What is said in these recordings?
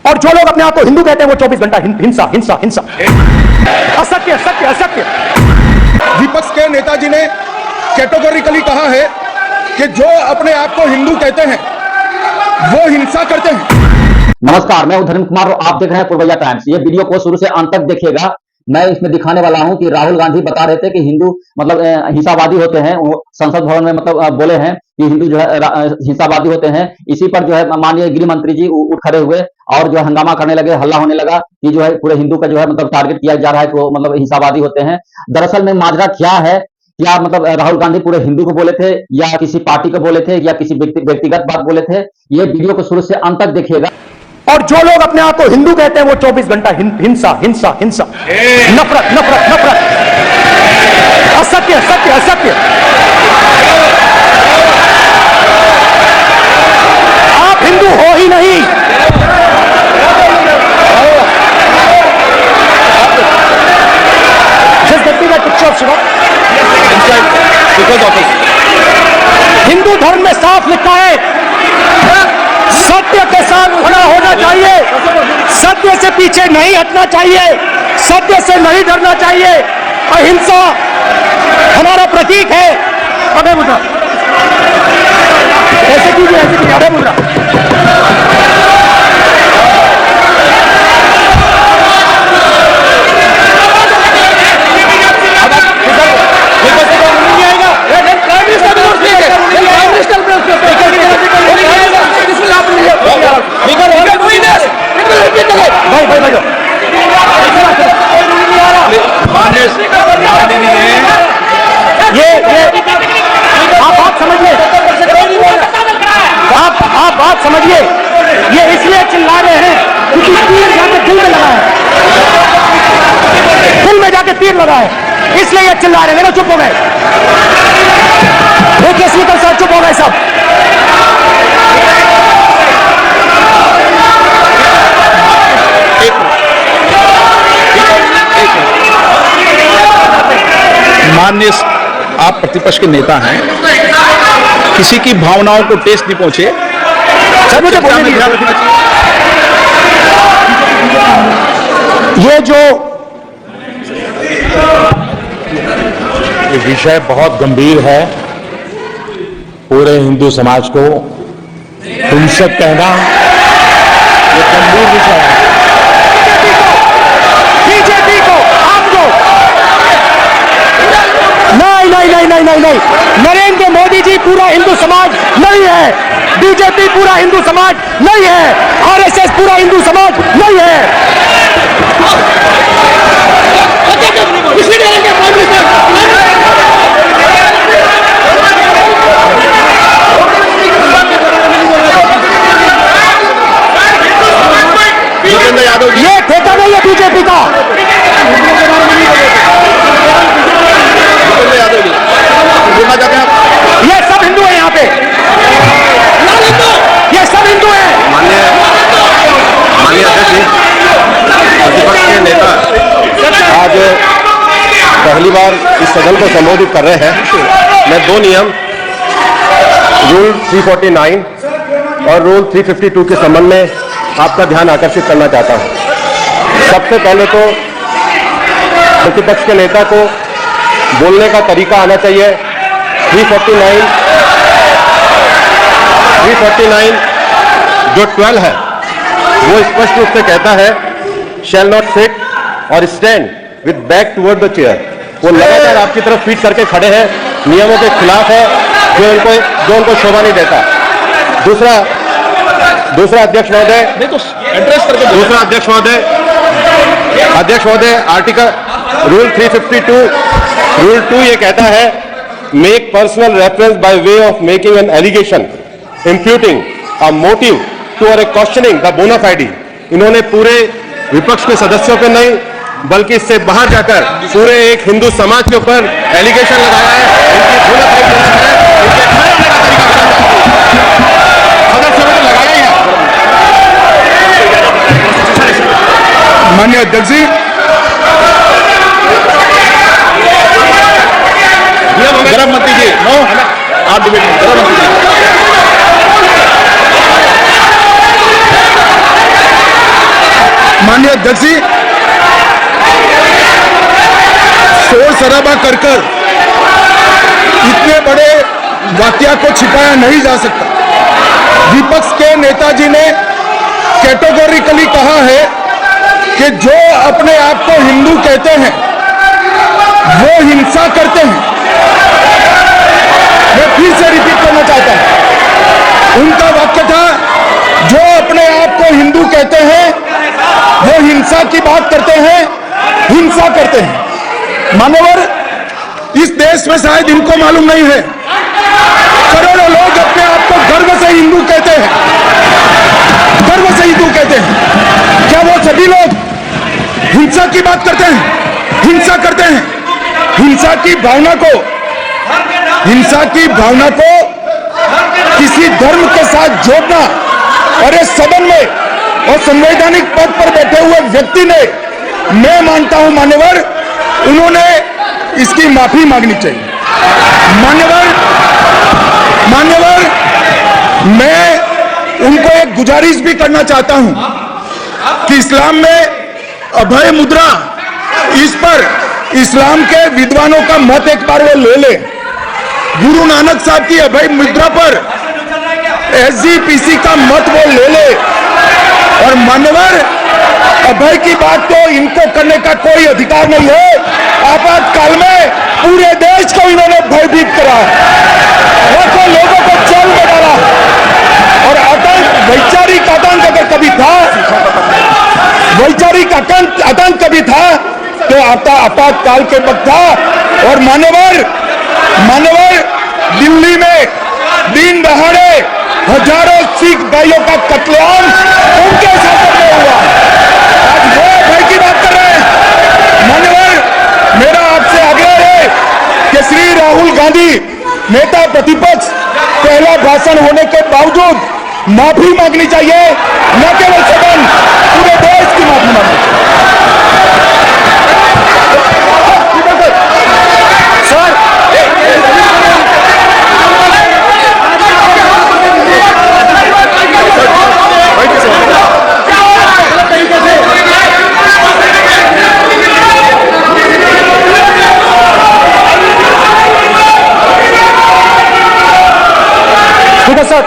और जो लोग अपने आप को हिंदू कहते हैं वो 24 घंटा हिंसा हिंसा हिंसा, असत्य सत्य असत्य। विपक्ष के नेताजी ने कैटेगोरिकली कहा है कि जो अपने आप को हिंदू कहते हैं वो हिंसा करते हैं। नमस्कार, मैं धर्म कुमार और आप देख रहे हैं पूर्वैया टाइम्स। ये वीडियो को शुरू से अंत तक देखिएगा। मैं इसमें दिखाने वाला हूं कि राहुल गांधी बता रहे थे कि हिंदू मतलब हिंसावादी होते हैं। वो संसद भवन में मतलब बोले हैं कि हिंदू जो है हिंसावादी होते हैं। इसी पर जो है माननीय गृह मंत्री जी उठ खड़े हुए और जो है हंगामा करने लगे, हल्ला होने लगा कि जो है पूरे हिंदू का जो है मतलब टारगेट किया जा रहा है, तो मतलब हिंसावादी होते हैं। दरअसल में माजरा क्या है, क्या मतलब राहुल गांधी पूरे हिंदू को बोले थे या किसी पार्टी को बोले थे या किसी व्यक्तिगत बात बोले थे? ये वीडियो को शुरू से अंत तक देखिएगा। और जो लोग अपने आप को हिंदू कहते हैं वो 24 घंटा हिंसा हिंसा हिंसा, नफरत नफरत नफरत, असत्य सत्य असत्य। आप हिंदू हो ही नहीं। जिस व्यक्ति का पिक्चर हिंदू धर्म में साफ लिखा है सत्य के साथ खड़ा होना चाहिए, सत्य से पीछे नहीं हटना चाहिए, सत्य से नहीं डरना चाहिए। अहिंसा हमारा प्रतीक है। अभय मुद्रा ऐसे कीजिए, ऐसे कीजिए, अभय मुद्रा। आप बात समझिए, ये इसलिए चिल्ला रहे हैं क्योंकि तीर जाके दिल में लगा है, दिल में जाके तीर लगा है, इसलिए ये चिल्ला रहे हैं। देखो चुप हो गए, देखिए स्पीकर साहब चुप हो गए सब। माननीय आप प्रतिपक्ष के नेता हैं, किसी की भावनाओं को ठेस नहीं पहुंचे। सर मुझे बोलने दीजिए। ये जो ये विषय बहुत गंभीर है। पूरे हिंदू समाज को हिंसक कहना ये गंभीर विषय है। बीजेपी को आपको नहीं, नरेंद्र मोदी जी पूरा हिंदू समाज नहीं है, बीजेपी पूरा हिंदू समाज नहीं है, आरएसएस पूरा हिंदू समाज नहीं है। ये ठेका नहीं है बीजेपी का। ये सब हिंदू है यहाँ पे, ये सब हिंदू है। माननीय अध्यक्ष जी, प्रतिपक्ष के नेता आज पहली बार इस सदन को संबोधित कर रहे हैं। मैं दो नियम रूल 349 और रूल 352 के संबंध में आपका ध्यान आकर्षित करना चाहता हूं। सबसे पहले तो प्रतिपक्ष के नेता को बोलने का तरीका आना चाहिए। 349 जो 12 है वो स्पष्ट रूप से कहता है शैल नॉट सिट और stand with back toward the chair. वो लगातार आपकी तरफ फीट करके खड़े हैं, नियमों के खिलाफ है, जो उनको शोभा नहीं देता। दूसरा अध्यक्ष महोदय, अध्यक्ष महोदय आर्टिकल रूल 352 रूल 2 ये कहता है make personal reference by way of making an allegation imputing a motive to और क्वेश्चनिंग द बोना फाइडी। इन्होंने पूरे विपक्ष के सदस्यों पे नहीं बल्कि इससे बाहर जाकर पूरे एक हिंदू समाज के ऊपर एलिगेशन लगाया है। इनकी बोना फाइड गलत है, इनके खड़े होने का तरीका सदस्यों ने लगाया ही है। माननीय अध्यक्ष जी, गृह मंत्री जी, आप डिबेट में गृह मंत्री जी। माननीय अध्यक्ष जी, शोर शराबा कर इतने बड़े वाकया को छिपाया नहीं जा सकता। विपक्ष के नेताजी ने कैटेगोरिकली कहा है कि जो अपने आप को हिंदू कहते हैं वो हिंसा करते हैं। मैं फिर से रिपीट करना चाहता हूं, उनका वाक्य था जो अपने आप को हिंदू कहते हैं वो हिंसा की बात करते हैं, हिंसा करते हैं। मान्यवर, इस देश में शायद इनको मालूम नहीं है, करोड़ों लोग अपने आप को गर्व से हिंदू कहते हैं, गर्व से हिंदू कहते हैं। क्या वो सभी लोग हिंसा की बात करते हैं, हिंसा करते हैं? हिंसा की भावना को किसी धर्म के साथ जोड़ना, और इस सदन में और संवैधानिक पद पर बैठे हुए व्यक्ति ने, मैं मानता हूं मान्यवर, उन्होंने इसकी माफी मांगनी चाहिए। मान्यवर, मैं उनको एक गुजारिश भी करना चाहता हूं कि इस्लाम में अभय मुद्रा, इस पर इस्लाम के विद्वानों का मत एक बार वो ले। गुरु नानक साहब की अभय मुद्रा पर एसजीपीसी का मत वो ले। और मान्यवर, अभय की बात तो इनको करने का कोई अधिकार नहीं है। आपातकाल में पूरे देश को इन्होंने भयभीत करा, लाखों लोगों को जेल में डाला, और आतंक, वैचारिक आतंक अगर कभी था, वैचारिक आतंक कभी था तो आपातकाल के वक्त था। और मान्यवर, दिल्ली में दिन दहाड़े हजारों सिख भाइयों का कत्लेआम उनके शासन में हुआ। आज वो भय की बात कर रहे हैं। मान्यवर, मेरा आपसे आग्रह है कि श्री राहुल गांधी, नेता प्रतिपक्ष, पहला भाषण होने के बावजूद माफी मांगनी चाहिए, न केवल सदन, पूरे देश की माफी मांगनी चाहिए। सर,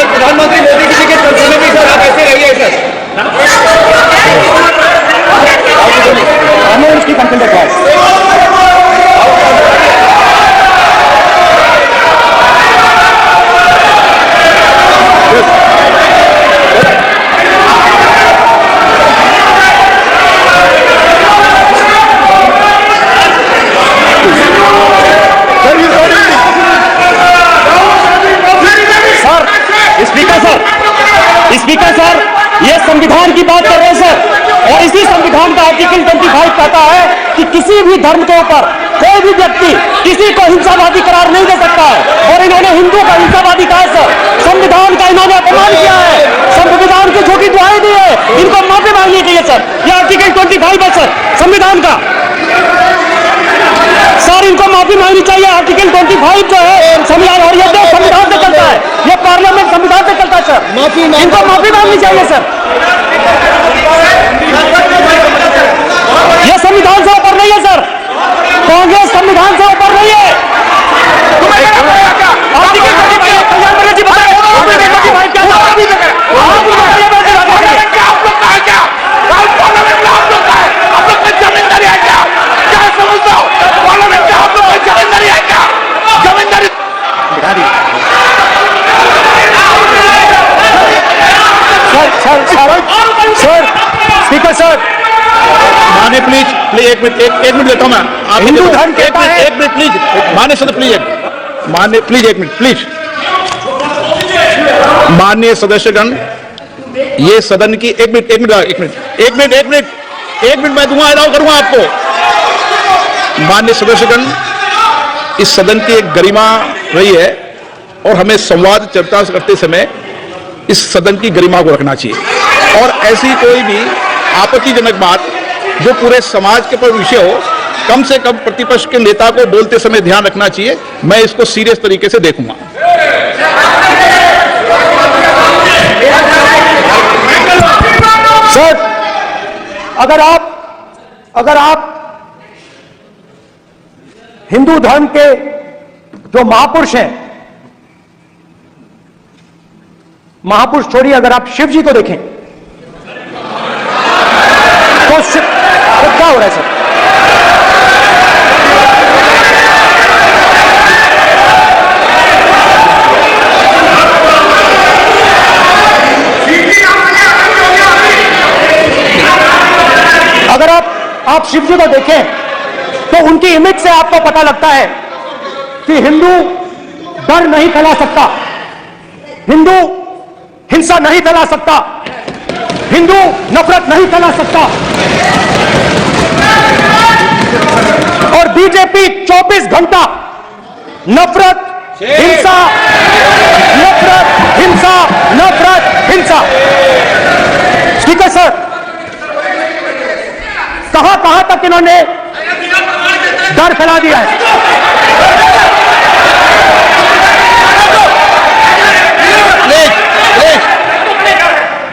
प्रधानमंत्री मोदी जी के संसद में सर आप ऐसे रहिए सर, हमें उसकी कंप्लेंट रखवाए। स्पीकर सर, ये संविधान की बात कर रहे हैं सर, और इसी संविधान का आर्टिकल 25 कहता है कि किसी भी धर्म के ऊपर कोई भी व्यक्ति किसी को हिंसावादी करार नहीं दे सकता है, और इन्होंने हिंदू का हिंसावादी कहा है सर। संविधान का इन्होंने अपमान किया है, संविधान की झूठी दुहाई दी है, इनको माफी मांगनी चाहिए सर। ये आर्टिकल 25 है सर संविधान का, सर इनको माफी मांगनी चाहिए। आर्टिकल 25 जो है संविधान, और ये देश संविधान से चलता है, ये पार्लियामेंट संविधान से चलता है सर, इनको माफी मांगनी चाहिए सर। ये संविधान से ऊपर नहीं है सर, कांग्रेस संविधान से ऊपर नहीं है। आर्टिकल 25 कल्याण जी बताइए, सर स्पीकर सर, माने प्लीज एक मिनट लेता हूं मैं। आप हिंदू धर्म कहता है, एक मिनट प्लीज, माने सदस्य प्लीज, माने प्लीज एक मिनट प्लीज। माननीय सदस्यगण, ये सदन की एक मिनट मैं दूंगा, अलाउ करूंगा आपको। माननीय सदस्यगण, इस सदन की एक गरिमा रही है, और हमें संवाद चर्चा करते समय इस सदन की गरिमा को रखना चाहिए, और ऐसी कोई भी आपत्तिजनक बात जो पूरे समाज के पर विषय हो कम से कम प्रतिपक्ष के नेता को बोलते समय ध्यान रखना चाहिए। मैं इसको सीरियस तरीके से देखूंगा। सर, अगर आप हिंदू धर्म के जो महापुरुष हैं, महापुरुष छोड़िए, अगर आप शिव जी को देखें तो क्या हो रहा है सर? अगर आप शिव जी को देखें तो उनकी इमेज से आपको पता लगता है कि हिंदू डर नहीं फैला सकता, हिंदू हिंसा नहीं फैला सकता, हिंदू नफरत नहीं फैला सकता। और बीजेपी 24 घंटा नफरत, हिंसा, नफरत, हिंसा, नफरत, हिंसा। ठीक है सर, कहां तक इन्होंने डर फैला दिया है?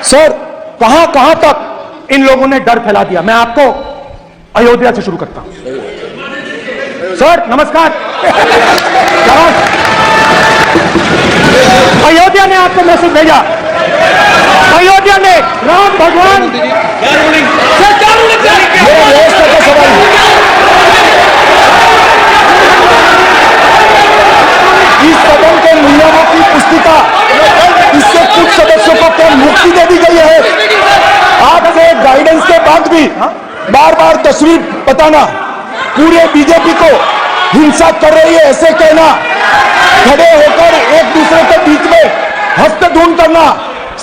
सर, कहां तक इन लोगों ने डर फैला दिया? मैं आपको अयोध्या से शुरू करता हूं। सर नमस्कार। अयोध्या ने आपको मैसेज भेजा, अयोध्या ने राम भगवान इस सदन के नियमों की पुस्तिका, इससे कुछ सदस्यों को क्या मुक्ति दे दी गई है? आपसे गाइडेंस के बाद भी बार बार तस्वीर बताना, पूरे बीजेपी को हिंसा कर रही है ऐसे कहना, खड़े होकर एक दूसरे के बीच में हस्तधून करना,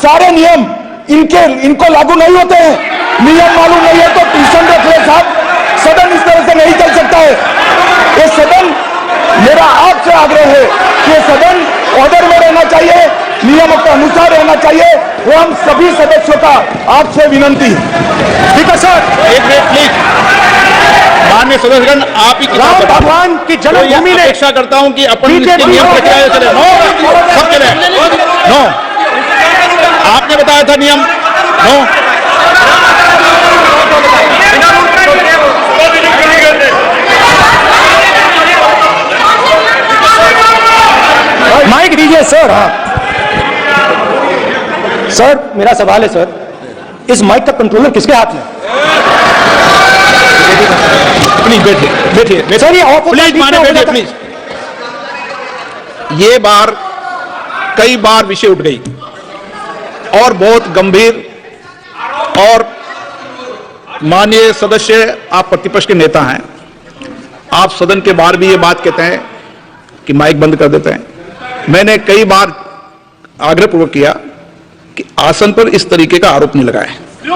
सारे नियम इनको लागू नहीं होते हैं। नियम मालूम नहीं है तो ट्यूशन रख ले साहब, सदन इस तरह से नहीं चल सकता है। ये सदन, मेरा आपसे आग्रह है कि ये सदन ऑर्डर में रहना चाहिए, नियमों के अनुसार रहना चाहिए, वो हम सभी सदस्यों का आपसे विनंती। ठीक है सर, एक मिनट प्लीज। माननीय सदस्यगण, आप ही राम भगवान की जन्मभूमि ने, अपेक्षा करता हूं कि अपन इसके नियम प्रक्रिया चले। नो, सब चले। नो, आपने बताया था नियम। नो, माइक दीजिए सर। हाँ सर, मेरा सवाल है सर, इस माइक का कंट्रोलर किसके हाथ में? प्लीज बैठिए सर, ये प्लीज, माने बैठिए प्लीज। ये बार कई बार विषय उठ गई और बहुत गंभीर, और माननीय सदस्य, आप प्रतिपक्ष के नेता हैं, आप सदन के बाहर भी ये बात कहते हैं कि माइक बंद कर देते हैं। मैंने कई बार आग्रहपूर्वक किया कि आसन पर इस तरीके का आरोप नहीं लगाए। नो,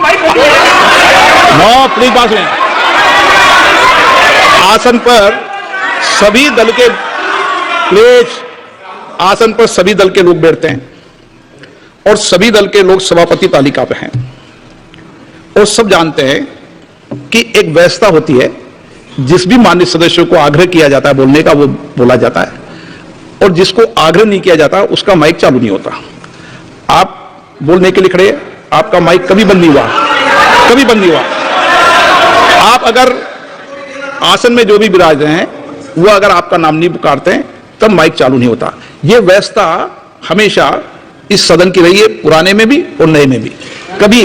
प्लीज बात सुनिए। आसन पर सभी दल के, प्लीज, आसन पर सभी दल के लोग बैठते हैं और सभी दल के लोग सभापति तालिका पे हैं, और सब जानते हैं कि एक व्यवस्था होती है, जिस भी माननीय सदस्यों को आग्रह किया जाता है बोलने का वो बोला जाता है, और जिसको आग्रह नहीं किया जाता उसका माइक चालू नहीं होता। आप बोलने के लिए खड़े, आपका माइक कभी बंद नहीं हुआ, कभी बंद नहीं हुआ। आप अगर आसन में जो भी विराज रहे हैं वो अगर आपका नाम नहीं पुकारते हैं तब माइक चालू नहीं होता। यह व्यवस्था हमेशा इस सदन की रही है, पुराने में भी और नए में भी। कभी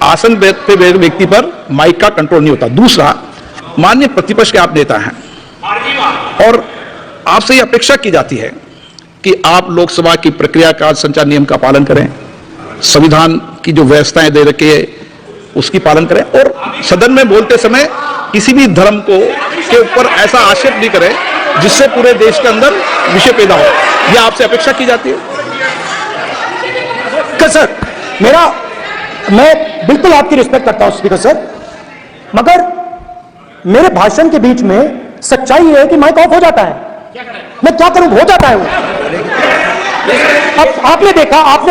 आसन पे व्यक्ति पर माइक का कंट्रोल नहीं होता। दूसरा, माननीय प्रतिपक्ष के आप नेता हैं और आपसे यह अपेक्षा की जाती है कि आप लोकसभा की प्रक्रिया का संचार नियम का पालन करें, संविधान की जो व्यवस्थाएं दे रखी है उसकी पालन करें, और सदन में बोलते समय किसी भी धर्म को के ऊपर ऐसा आक्षेप नहीं करें जिससे पूरे देश के अंदर विषय पैदा हो। यह आपसे अपेक्षा की जाती है। सर, मैं बिल्कुल आपकी रिस्पेक्ट करता हूं स्पीकर सर, मगर मेरे भाषण के बीच में सच्चाई है कि माइक ऑफ हो जाता है। मैं क्या करूं, हो जाता है वो। अब आपने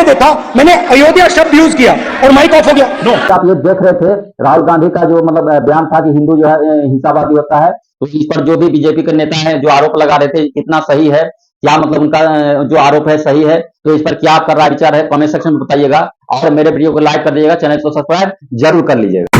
देखा मैंने अयोध्या शब्द यूज किया और माइक ऑफ हो गया। नो, आप ये देख रहे थे राहुल गांधी का जो मतलब बयान था कि हिंदू जो है हिंसावादी होता है, तो इस पर जो भी बीजेपी के नेता हैं जो आरोप लगा रहे थे, कितना सही है, क्या मतलब उनका जो आरोप है सही है, तो इस पर क्या आपका राय विचार है कमेंट सेक्शन में बताइएगा और मेरे वीडियो को लाइक कर दीजिएगा, चैनल को सब्सक्राइब जरूर कर लीजिएगा।